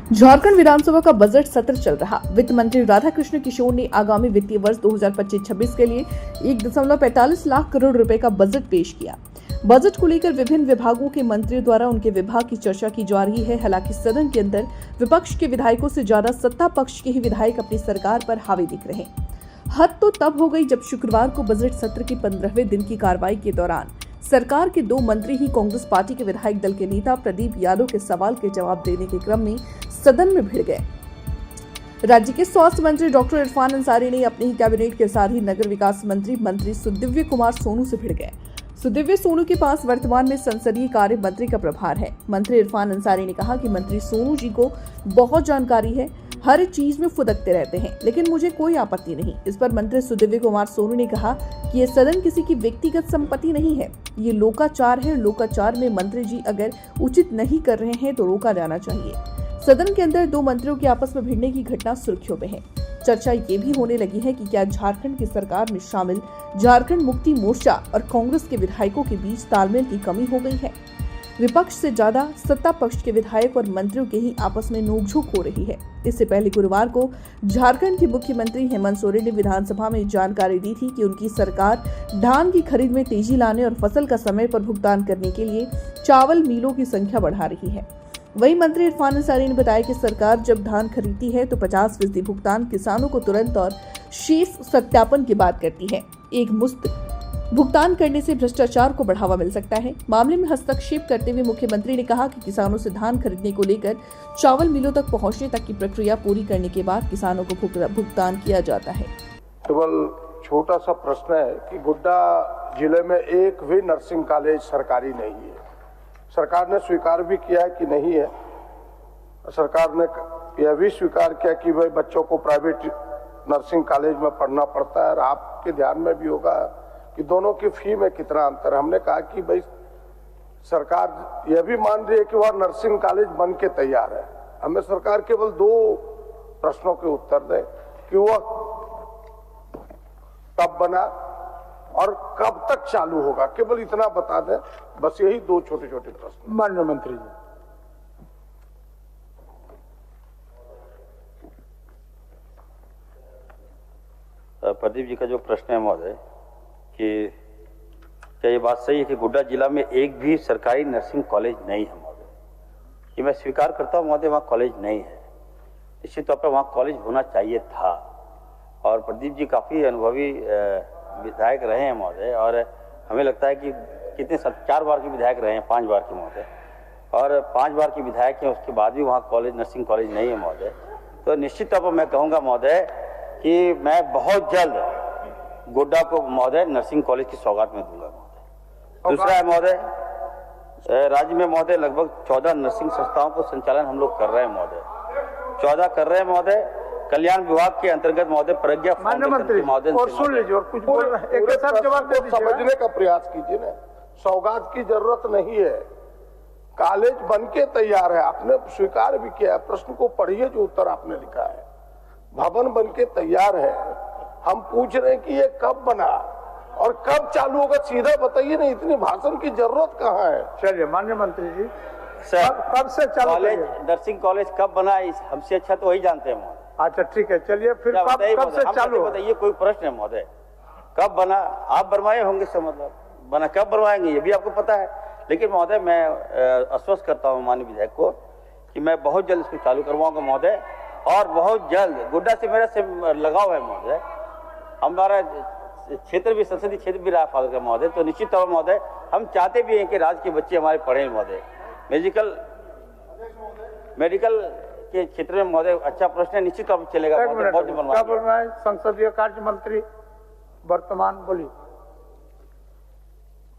झारखंड विधानसभा का बजट सत्र चल रहा। वित्त मंत्री राधाकृष्ण किशोर ने आगामी वित्तीय वर्ष 2025-26 के लिए 1.45 लाख करोड़ रुपए का बजट पेश किया। बजट को लेकर विभिन्न विभागों के मंत्रियों द्वारा उनके विभाग की चर्चा की जा रही है। हालांकि सदन के अंदर विपक्ष के विधायकों से ज्यादा सत्ता पक्ष के ही विधायक अपनी सरकार पर हावी दिख रहे। हद तो तब हो गई जब शुक्रवार को बजट सत्र के 15वें दिन की कार्रवाई के दौरान सरकार के दो मंत्री ही कांग्रेस पार्टी के विधायक दल के नेता प्रदीप यादव के सवाल के जवाब देने के क्रम में सदन में भिड़ गए। राज्य के स्वास्थ्य मंत्री डॉक्टर इरफान अंसारी ने अपने ही कैबिनेट के साथ ही नगर विकास मंत्री सुदिव्य कुमार सोनू से भिड़ गए। सुदिव्य सोनू के पास वर्तमान में संसदीय कार्य मंत्री का प्रभार है। मंत्री इरफान अंसारी ने कहा कि मंत्री सोनू जी को बहुत जानकारी है, हर चीज में फुदकते रहते हैं, लेकिन मुझे कोई आपत्ति नहीं। इस पर मंत्री सुदिव्य कुमार सोनू ने कहा कि ये सदन किसी की व्यक्तिगत संपत्ति नहीं है, ये लोकाचार है। लोकाचार में मंत्री जी अगर उचित नहीं कर रहे हैं तो रोका जाना चाहिए। सदन के अंदर दो मंत्रियों के आपस में भिड़ने की घटना सुर्खियों में है। चर्चा ये भी होने लगी है कि क्या झारखंड की सरकार में शामिल झारखंड मुक्ति मोर्चा और कांग्रेस के विधायकों के बीच तालमेल की कमी हो गई है। विपक्ष से ज्यादा सत्ता पक्ष के विधायक और मंत्रियों के ही आपस में नोकझोंक हो रही है। इससे पहले गुरुवार को झारखंड के मुख्यमंत्री हेमंत सोरेन ने विधानसभा में जानकारी दी थी कि उनकी सरकार धान की खरीद में तेजी लाने और फसल का समय पर भुगतान करने के लिए चावल मिलों की संख्या बढ़ा रही है। वहीं मंत्री इरफान अंसारी ने बताया कि सरकार जब धान खरीदती है तो 50% भुगतान किसानों को तुरंत और शेष सत्यापन की बात करती है। एक मुश्त भुगतान करने से भ्रष्टाचार को बढ़ावा मिल सकता है। मामले में हस्तक्षेप करते हुए मुख्यमंत्री ने कहा कि किसानों से धान खरीदने को लेकर चावल मिलों तक पहुंचने तक की प्रक्रिया पूरी करने के बाद किसानों को भुगतान किया जाता है। केवल छोटा सा प्रश्न है कि गोड्डा जिले में एक भी नर्सिंग कॉलेज सरकारी नहीं है। सरकार ने स्वीकार भी किया है कि नहीं है। सरकार ने यह भी स्वीकार किया कि भाई बच्चों को प्राइवेट नर्सिंग कॉलेज में पढ़ना पड़ता है। और आपके ध्यान में भी होगा कि दोनों की फी में कितना अंतर है। हमने कहा कि भाई सरकार यह भी मान रही है कि वह नर्सिंग कॉलेज बन के तैयार है। हमें सरकार केवल दो प्रश्नों के उत्तर दे कि वह कब बना और कब तक चालू होगा, केवल इतना बता दें। बस यही दो छोटे छोटे प्रश्न। माननीय मंत्री जी, प्रदीप जी का जो प्रश्न है महोदय कि क्या ये बात सही है कि गोड्डा जिला में एक भी सरकारी नर्सिंग कॉलेज नहीं है महोदय? ये मैं स्वीकार करता हूँ महोदय, वहाँ कॉलेज नहीं है। निश्चित तौर पर वहाँ कॉलेज होना चाहिए था। और प्रदीप जी काफ़ी अनुभवी विधायक रहे हैं महोदय, और हमें लगता है कि कितने 4 बार के विधायक रहे हैं, 5 बार के महोदय, और 5 बार के विधायक हैं, उसके बाद भी वहाँ कॉलेज नर्सिंग कॉलेज नहीं है महोदय। तो निश्चित तौर पर मैं कहूँगा महोदय कि मैं बहुत जल्द गोड्डा को महोदय नर्सिंग कॉलेज की सौगात में दूंगा महोदय। दूसरा है महोदय, राज्य में महोदय लगभग 14 नर्सिंग संस्थाओं को संचालन हम लोग कर रहे हैं महोदय, 14 कर रहे हैं महोदय। कल्याण विभाग के अंतर्गत महोदय प्रज्ञा महोदय और सुन लीजिए और कुछ बोल रहे हैं, एक साथ जवाब दे दीजिए। समझने का प्रयास कीजिए ना, सौगात की जरूरत नहीं है। कॉलेज बन के तैयार है, आपने स्वीकार भी किया है। प्रश्न को पढ़िए जो उत्तर आपने लिखा है। भवन बन के तैयार है। हम पूछ रहे हैं कि ये कब बना और कब चालू होगा, सीधा बताइए ना, इतनी भाषण की जरूरत कहाँ है। चलिए माननीय मंत्री जी, सर कब से चालू कॉलेज नर्सिंग कॉलेज कब बना, हमसे अच्छा तो वही जानते हैं महोदय। अच्छा ठीक है, चलिए फिर कब से चालू? बताइए, कोई प्रश्न है महोदय? कब बना? आप बनवाए होंगे, से मतलब बना कब बनवाएंगे ये भी आपको पता है। लेकिन महोदय मैं आश्वस्त करता हूँ माननीय विधायक को कि मैं बहुत जल्द इसको चालू करवाऊंगा महोदय, और बहुत जल्द। गोड्डा से मेरा से लगाव है महोदय, हमारा क्षेत्र भी संसदीय क्षेत्र भी रहा फादर का महोदय। तो निश्चित तौर पर महोदय हम चाहते भी हैं कि राज्य के बच्चे हमारे पढ़े महोदय। मेडिकल के क्षेत्र में महोदय अच्छा प्रश्न है, निश्चित तौर पर चलेगा। संसदीय कार्य मंत्री वर्तमान बोली।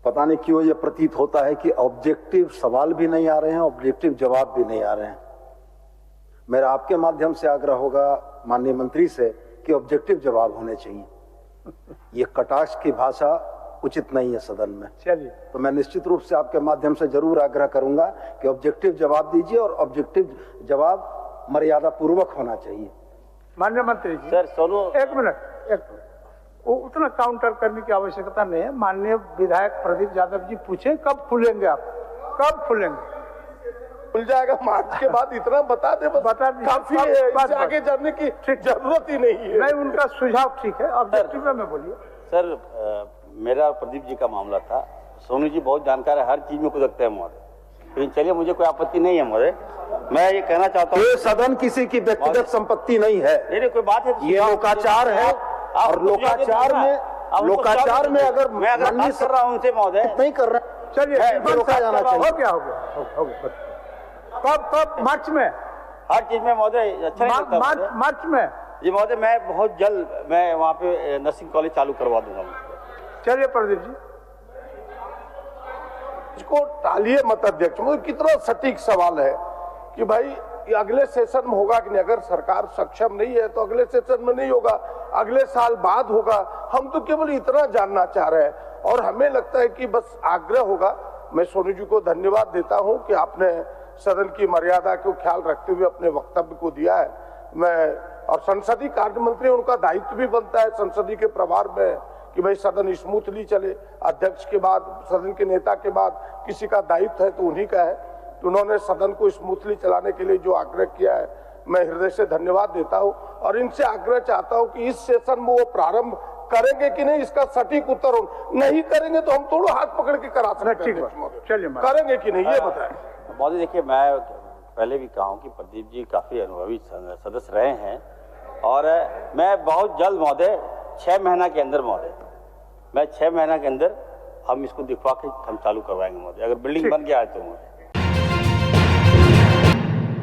पता नहीं क्यों ये प्रतीत होता है कि ऑब्जेक्टिव सवाल भी नहीं आ रहे हैं, ऑब्जेक्टिव जवाब भी नहीं आ रहे हैं। मेरा आपके माध्यम से आग्रह होगा माननीय मंत्री से कि ऑब्जेक्टिव जवाब होने चाहिए। ये कटाक्ष की भाषा उचित नहीं है सदन में। चलिए, तो मैं निश्चित रूप से आपके माध्यम से जरूर आग्रह करूंगा कि ऑब्जेक्टिव जवाब दीजिए, और ऑब्जेक्टिव जवाब मर्यादा पूर्वक होना चाहिए। माननीय मंत्री जी, सर सोनू, एक मिनट, वो उतना काउंटर करने की आवश्यकता नहीं है। माननीय विधायक प्रदीप यादव जी पूछे कब खुलेंगे आप, कब खुलेंगे? खुल जाएगा मार्च के बाद, इतना बता दे बस, बता दीजिए। काफी है, इससे आगे जाने की जरूरत ही नहीं है। नहीं, उनका सुझाव ठीक है, ऑब्जेक्टिव में बोलिए। सर मेरा और प्रदीप जी का मामला था। सोनू जी बहुत जानकार है, हर चीज में कुदकते हैं महोदय, लेकिन चलिए मुझे कोई आपत्ति नहीं है महोदय। मैं ये कहना चाहता हूँ, ये सदन किसी की व्यक्तिगत संपत्ति नहीं है, नहीं कोई बात है, ये लोकाचार है। और लोकाचार में अगर मैं अगर बात कर रहा हूँ उनसे महोदय, नहीं कर रहे, चलिए रोका जाना चाहिए। हो गया। कब मार्च में? हर चीज में महोदय अच्छा नहीं लगता महोदय। मार्च में जी महोदय, मैं बहुत जल्द मैं वहाँ पे नर्सिंग कॉलेज चालू करवा दूंगा। चलिए प्रदीप जी, इसको टालिए मत अध्यक्ष। मुझे कितना सटीक सवाल है कि भाई ये अगले सेशन में होगा कि नहीं। अगर सरकार सक्षम नहीं है तो अगले सेशन में नहीं होगा, अगले साल बाद होगा। हम तो केवल इतना जानना चाह रहे हैं और हमें लगता है कि बस आग्रह होगा। मैं सोनू जी को धन्यवाद देता हूं कि आपने सदन की मर्यादा को ख्याल रखते हुए अपने वक्तव्य को दिया है। मैं और संसदीय कार्य मंत्री, उनका दायित्व भी बनता है संसदीय के प्रभार में कि भाई सदन स्मूथली चले। अध्यक्ष के बाद, सदन के नेता के बाद किसी का दायित्व है तो उन्हीं का है। तो उन्होंने सदन को स्मूथली चलाने के लिए जो आग्रह किया है, मैं हृदय से धन्यवाद देता हूं और इनसे आग्रह चाहता हूं कि इस सेशन में वो प्रारंभ करेंगे कि नहीं, इसका सटीक उत्तर हो। नहीं करेंगे तो हम थोड़ा हाथ पकड़ के करा सकते हैं। चलिए करेंगे कि नहीं ये बताएं। महोदय देखिए, मैं पहले भी कहा हूं कि प्रदीप जी काफी अनुभवी सदस्य रहे हैं और मैं बहुत जल्द महोदय 6 महीना के अंदर महोदय, मैं 6 महीना के अंदर हम इसको दिखवा के हम चालू करवाएंगे महोदय, अगर बिल्डिंग बन गया है तो महोदय।